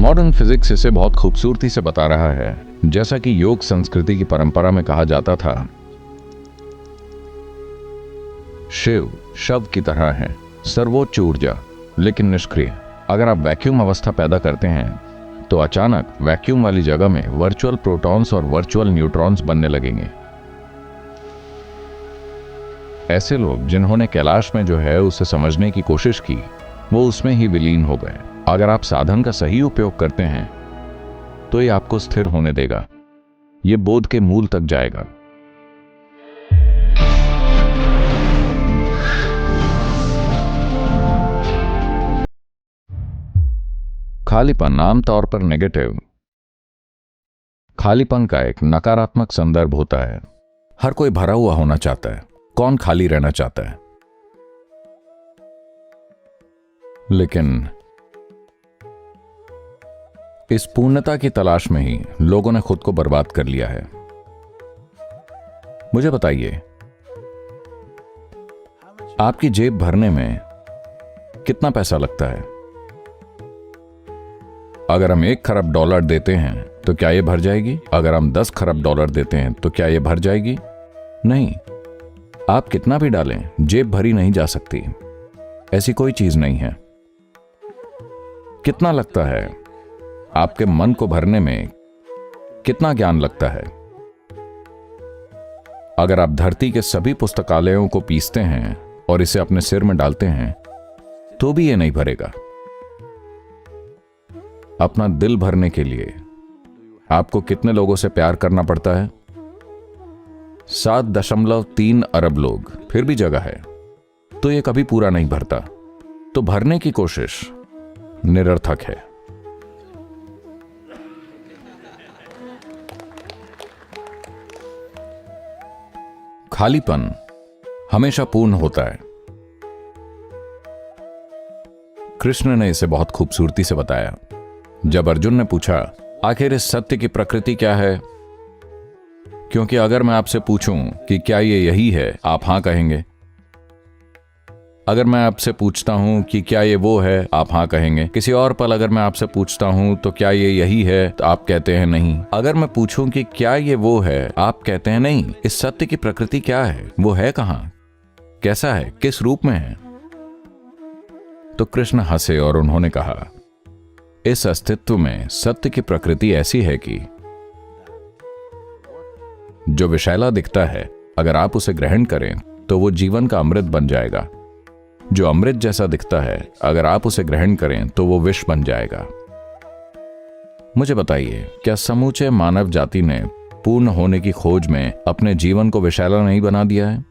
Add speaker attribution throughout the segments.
Speaker 1: Modern physics इसे बहुत खूबसूरती से बता रहा है। जैसा कि योग संस्कृति की परंपरा में कहा जाता था, शिव शव की तरह है, सर्वोच्च ऊर्जा लेकिन निष्क्रिय। अगर आप वैक्यूम अवस्था पैदा करते हैं तो अचानक वैक्यूम वाली जगह में वर्चुअल प्रोटॉन्स और वर्चुअल न्यूट्रॉन्स बनने लगेंगे। ऐसे लोग जिन्होंने कैलाश में जो है उसे समझने की कोशिश की, वो उसमें ही विलीन हो गए। अगर आप साधन का सही उपयोग करते हैं तो ये आपको स्थिर होने देगा, ये बोध के मूल तक जाएगा। खालीपन आमतौर पर नेगेटिव खालीपन का एक नकारात्मक संदर्भ होता है। हर कोई भरा हुआ होना चाहता है, कौन खाली रहना चाहता है? लेकिन इस पूर्णता की तलाश में ही लोगों ने खुद को बर्बाद कर लिया है। मुझे बताइए, आपकी जेब भरने में कितना पैसा लगता है? अगर हम 1 खरब डॉलर देते हैं तो क्या यह भर जाएगी? अगर हम 10 खरब डॉलर देते हैं तो क्या यह भर जाएगी? नहीं। आप कितना भी डालें, जेब भरी नहीं जा सकती। ऐसी कोई चीज नहीं है। कितना लगता है? आपके मन को भरने में कितना ज्ञान लगता है? अगर आप धरती के सभी पुस्तकालयों को पीसते हैं और इसे अपने सिर में डालते हैं तो भी यह नहीं भरेगा। अपना दिल भरने के लिए आपको कितने लोगों से प्यार करना पड़ता है? 7.3 अरब लोग, फिर भी जगह है, तो यह कभी पूरा नहीं भरता। तो भरने की कोशिश निरर्थक है। खालीपन हमेशा पूर्ण होता है। कृष्ण ने इसे बहुत खूबसूरती से बताया। जब अर्जुन ने पूछा, आखिर इस सत्य की प्रकृति क्या है? क्योंकि अगर मैं आपसे पूछूं कि क्या ये यही है, आप हां कहेंगे। अगर मैं आपसे पूछता हूं कि क्या ये वो है, आप हां कहेंगे। किसी और पल अगर मैं आपसे पूछता हूं तो क्या ये यही है, तो आप कहते हैं नहीं। अगर मैं पूछूं कि क्या ये वो है, आप कहते हैं नहीं। इस सत्य की प्रकृति क्या है? वो है कहां? कैसा है? किस रूप में है? तो कृष्ण हंसे और उन्होंने कहा, इस अस्तित्व में सत्य की प्रकृति ऐसी है कि जो विषैला दिखता है, अगर आप उसे ग्रहण करें तो वो जीवन का अमृत बन जाएगा। जो अमृत जैसा दिखता है, अगर आप उसे ग्रहण करें तो वो विष बन जाएगा। मुझे बताइए, क्या समूचे मानव जाति ने पूर्ण होने की खोज में अपने जीवन को विषैला नहीं बना दिया है?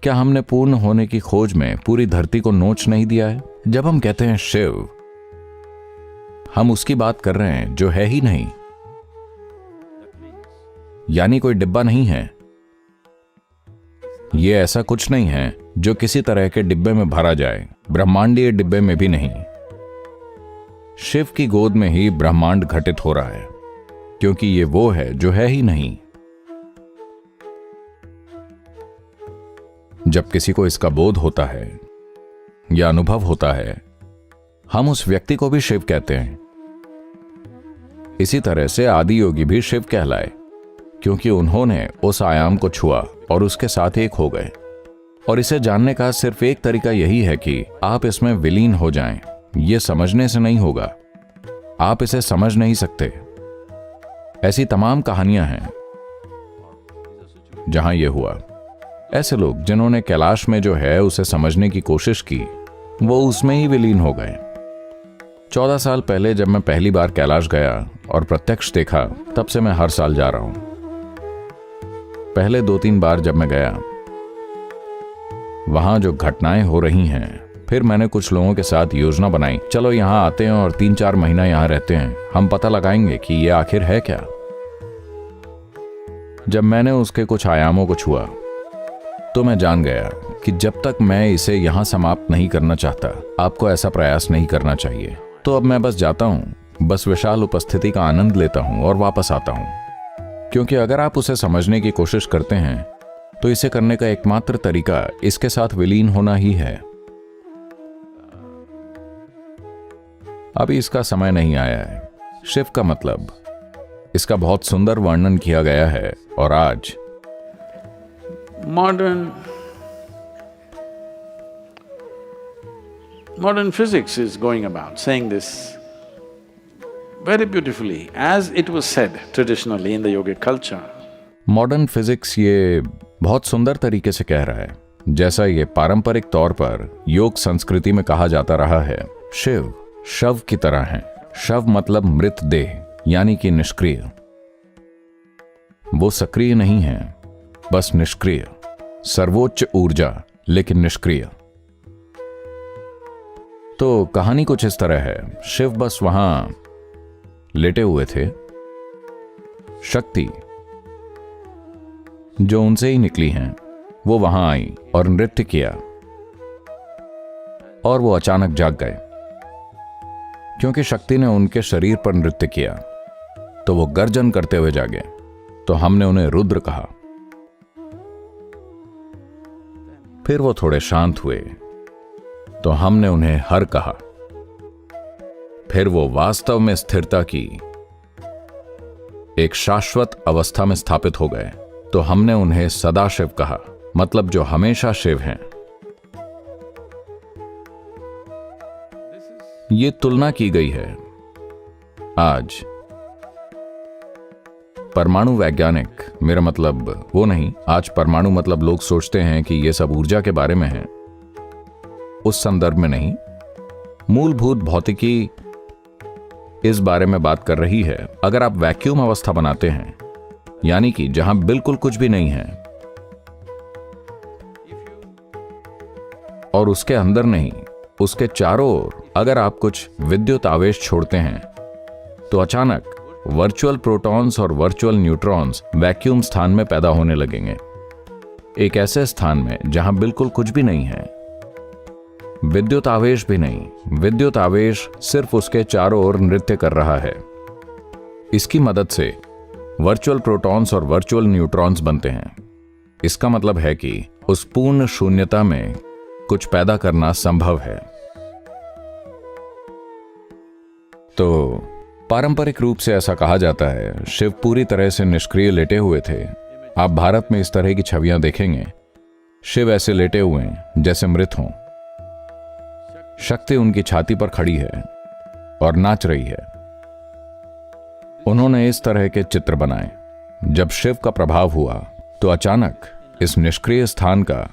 Speaker 1: क्या हमने पूर्ण होने की खोज में पूरी धरती को नोच नहीं दिया है? जब हम कहते हैं शिव, हम उसकी बात कर रहे हैं जो है ही नहीं, यानी कोई डिब्बा नहीं है। यह ऐसा कुछ नहीं है जो किसी तरह के डिब्बे में भरा जाए, ब्रह्मांडीय डिब्बे में भी नहीं। शिव की गोद में ही ब्रह्मांड घटित हो रहा है, क्योंकि ये वो है जो है ही नहीं। जब किसी को इसका बोध होता है या अनुभव होता है, हम उस व्यक्ति को भी शिव कहते हैं। इसी तरह से आदि योगी भी शिव कहलाए, क्योंकि उन्होंने उस आयाम को छुआ और उसके साथ एक हो गए। और इसे जानने का सिर्फ एक तरीका यही है कि आप इसमें विलीन हो जाएं। यह समझने से नहीं होगा, आप इसे समझ नहीं सकते। ऐसी तमाम कहानियां हैं जहां यह हुआ। ऐसे लोग जिन्होंने कैलाश में जो है उसे समझने की कोशिश की, वो उसमें ही विलीन हो गए। 14 साल पहले जब मैं पहली बार कैलाश गया और प्रत्यक्ष देखा, तब से मैं हर साल जा रहा हूं। पहले 2-3 बार जब मैं गया, वहां जो घटनाएं हो रही हैं, फिर मैंने कुछ लोगों के साथ योजना बनाई, चलो यहां आते हैं और 3-4 महीना यहां रहते हैं, हम पता लगाएंगे कि यह आखिर है क्या। जब मैंने उसके कुछ आयामों को छुआ तो मैं जान गया कि जब तक मैं इसे यहां समाप्त नहीं करना चाहता, आपको ऐसा प्रयास नहीं करना चाहिए। तो अब मैं बस जाता हूं, बस विशाल उपस्थिति का आनंद लेता हूं और वापस आता हूं। क्योंकि अगर आप उसे समझने की कोशिश करते हैं तो इसे करने का एकमात्र तरीका इसके साथ विलीन होना ही है। अभी इसका समय नहीं आया है। शिव का मतलब, इसका बहुत सुंदर वर्णन किया गया है। और आज
Speaker 2: modern physics is going about saying this very beautifully, as it was said traditionally in the yogic culture.
Speaker 1: Modern physics ये बहुत सुंदर तरीके से कह रहा है, जैसा ये पारंपरिक तौर पर योग संस्कृति में कहा जाता रहा है। शिव शव की तरह है। शव मतलब मृत देह, यानी कि निष्क्रिय। वो सक्रिय नहीं है, बस निष्क्रिय। सर्वोच्च ऊर्जा लेकिन निष्क्रिय। तो कहानी कुछ इस तरह है। शिव बस वहां लेटे हुए थे। शक्ति जो उनसे ही निकली हैं, वो वहां आई और नृत्य किया, और वो अचानक जाग गए। क्योंकि शक्ति ने उनके शरीर पर नृत्य किया, तो वो गर्जन करते हुए जागे। तो हमने उन्हें रुद्र कहा। फिर वो थोड़े शांत हुए, तो हमने उन्हें हर कहा। फिर वो वास्तव में स्थिरता की एक शाश्वत अवस्था में स्थापित हो गए, तो हमने उन्हें सदाशिव कहा, मतलब जो हमेशा शिव हैं। ये तुलना की गई है। आज परमाणु वैज्ञानिक, मेरा मतलब वो नहीं, आज परमाणु मतलब लोग सोचते हैं कि ये सब ऊर्जा के बारे में है, उस संदर्भ में नहीं। मूलभूत भौतिकी इस बारे में बात कर रही है। अगर आप वैक्यूम अवस्था बनाते हैं, यानी कि जहां बिल्कुल कुछ भी नहीं है, और उसके अंदर नहीं, उसके चारों ओर अगर आप कुछ विद्युत आवेश छोड़ते हैं, तो अचानक वर्चुअल प्रोटॉन्स और वर्चुअल न्यूट्रॉन्स वैक्यूम स्थान में पैदा होने लगेंगे। एक ऐसे स्थान में जहां बिल्कुल कुछ भी नहीं है, विद्युत आवेश भी नहीं, विद्युत आवेश सिर्फ उसके चारों ओर नृत्य कर रहा है। इसकी मदद से वर्चुअल प्रोटॉन्स और वर्चुअल न्यूट्रॉन्स बनते हैं। इसका मतलब है कि उस पूर्ण शून्यता में कुछ पैदा करना संभव है। तो पारंपरिक रूप से ऐसा कहा जाता है, शिव पूरी तरह से निष्क्रिय लेटे हुए थे। आप भारत में इस तरह की छवियां देखेंगे। शिव ऐसे लेटे हुए हैं जैसे मृत हों। शक्ति उनकी छाती पर खड़ी है और नाच रही है। उन्होंने इस तरह के चित्र बनाए। जब शिव का प्रभाव हुआ, तो अचानक इस निष्क्रिय स्थान का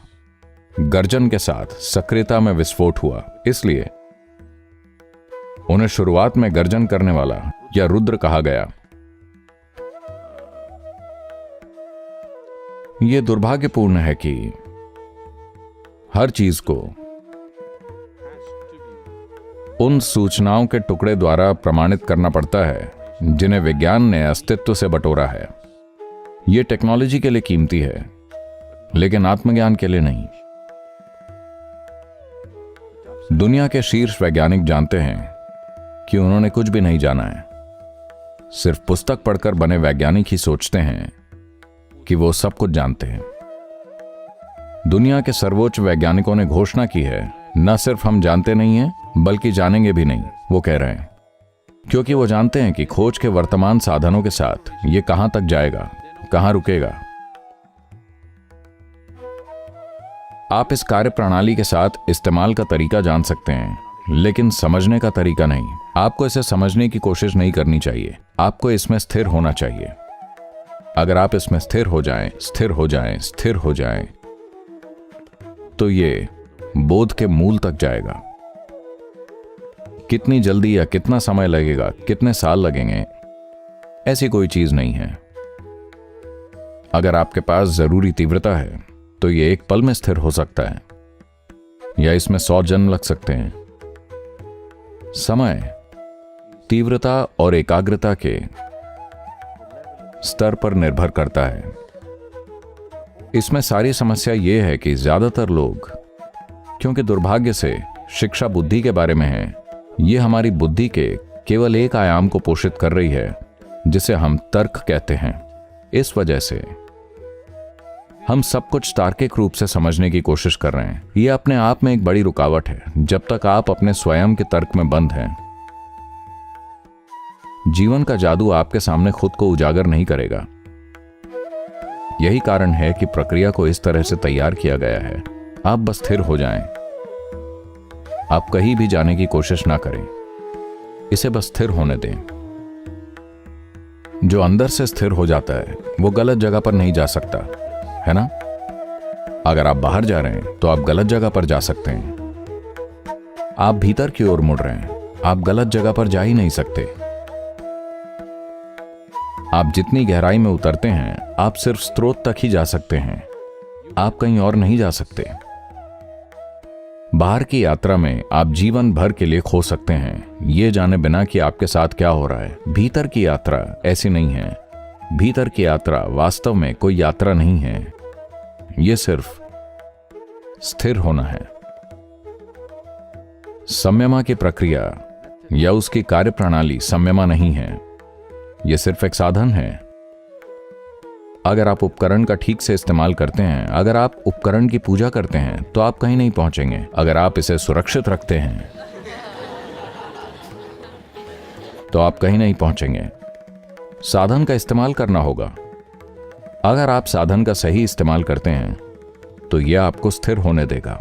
Speaker 1: गर्जन के साथ सक्रियता में विस्फोट हुआ। इसलिए उन्हें शुरुआत में गर्जन करने वाला या रुद्र कहा गया। यह दुर्भाग्यपूर्ण है कि हर चीज को उन सूचनाओं के टुकड़े द्वारा प्रमाणित करना पड़ता है जिन्हें विज्ञान ने अस्तित्व से बटोरा है। यह टेक्नोलॉजी के लिए कीमती है, लेकिन आत्मज्ञान के लिए नहीं। दुनिया के शीर्ष वैज्ञानिक जानते हैं कि उन्होंने कुछ भी नहीं जाना है। सिर्फ पुस्तक पढ़कर बने वैज्ञानिक ही सोचते हैं कि वो सब कुछ जानते हैं। दुनिया के सर्वोच्च वैज्ञानिकों ने घोषणा की है, न सिर्फ हम जानते नहीं हैं, बल्कि जानेंगे भी नहीं। वो कह रहे हैं क्योंकि वो जानते हैं कि खोज के वर्तमान साधनों के साथ ये कहां तक जाएगा, कहां रुकेगा। आप इस कार्य प्रणाली के साथ इस्तेमाल का तरीका जान सकते हैं, लेकिन समझने का तरीका नहीं। आपको इसे समझने की कोशिश नहीं करनी चाहिए, आपको इसमें स्थिर होना चाहिए। अगर आप इसमें स्थिर हो जाएं, स्थिर हो जाएं, स्थिर हो जाएं, तो ये बोध के मूल तक जाएगा। कितनी जल्दी या कितना समय लगेगा, कितने साल लगेंगे, ऐसी कोई चीज नहीं है। अगर आपके पास जरूरी तीव्रता है, तो ये एक पल में स्थिर हो सकता है, या इसमें 100 जन्म लग सकते हैं। समय तीव्रता और एकाग्रता के स्तर पर निर्भर करता है। इसमें सारी समस्या यह है कि ज्यादातर लोग, क्योंकि दुर्भाग्य से शिक्षा बुद्धि के बारे में है, यह हमारी बुद्धि के केवल एक आयाम को पोषित कर रही है, जिसे हम तर्क कहते हैं। इस वजह से हम सब कुछ तार्किक रूप से समझने की कोशिश कर रहे हैं। यह अपने आप में एक बड़ी रुकावट है, जब तक आप अपने स्वयं के तर्क में बंद हैं। जीवन का जादू आपके सामने खुद को उजागर नहीं करेगा। यही कारण है कि प्रक्रिया को इस तरह से तैयार किया गया है। आप बस स्थिर हो जाएं। आप कहीं भी जाने की कोशिश ना करें, इसे बस स्थिर होने दें। जो अंदर से स्थिर हो जाता है वो गलत जगह पर नहीं जा सकता, है ना? अगर आप बाहर जा रहे हैं तो आप गलत जगह पर जा सकते हैं। आप भीतर की ओर मुड़ रहे हैं, आप गलत जगह पर जा ही नहीं सकते। आप जितनी गहराई में उतरते हैं आप सिर्फ स्रोत तक ही जा सकते हैं, आप कहीं और नहीं जा सकते। बाहर की यात्रा में आप जीवन भर के लिए खो सकते हैं, ये जाने बिना कि आपके साथ क्या हो रहा है। भीतर की यात्रा ऐसी नहीं है। भीतर की यात्रा वास्तव में कोई यात्रा नहीं है, ये सिर्फ स्थिर होना है। संयमा की प्रक्रिया या उसकी कार्यप्रणाली संयमा नहीं है, यह सिर्फ एक साधन है। अगर आप उपकरण का ठीक से इस्तेमाल करते हैं, अगर आप उपकरण की पूजा करते हैं तो आप कहीं नहीं पहुंचेंगे। अगर आप इसे सुरक्षित रखते हैं तो आप कहीं नहीं पहुंचेंगे। साधन का इस्तेमाल करना होगा। अगर आप साधन का सही इस्तेमाल करते हैं तो यह आपको स्थिर होने देगा।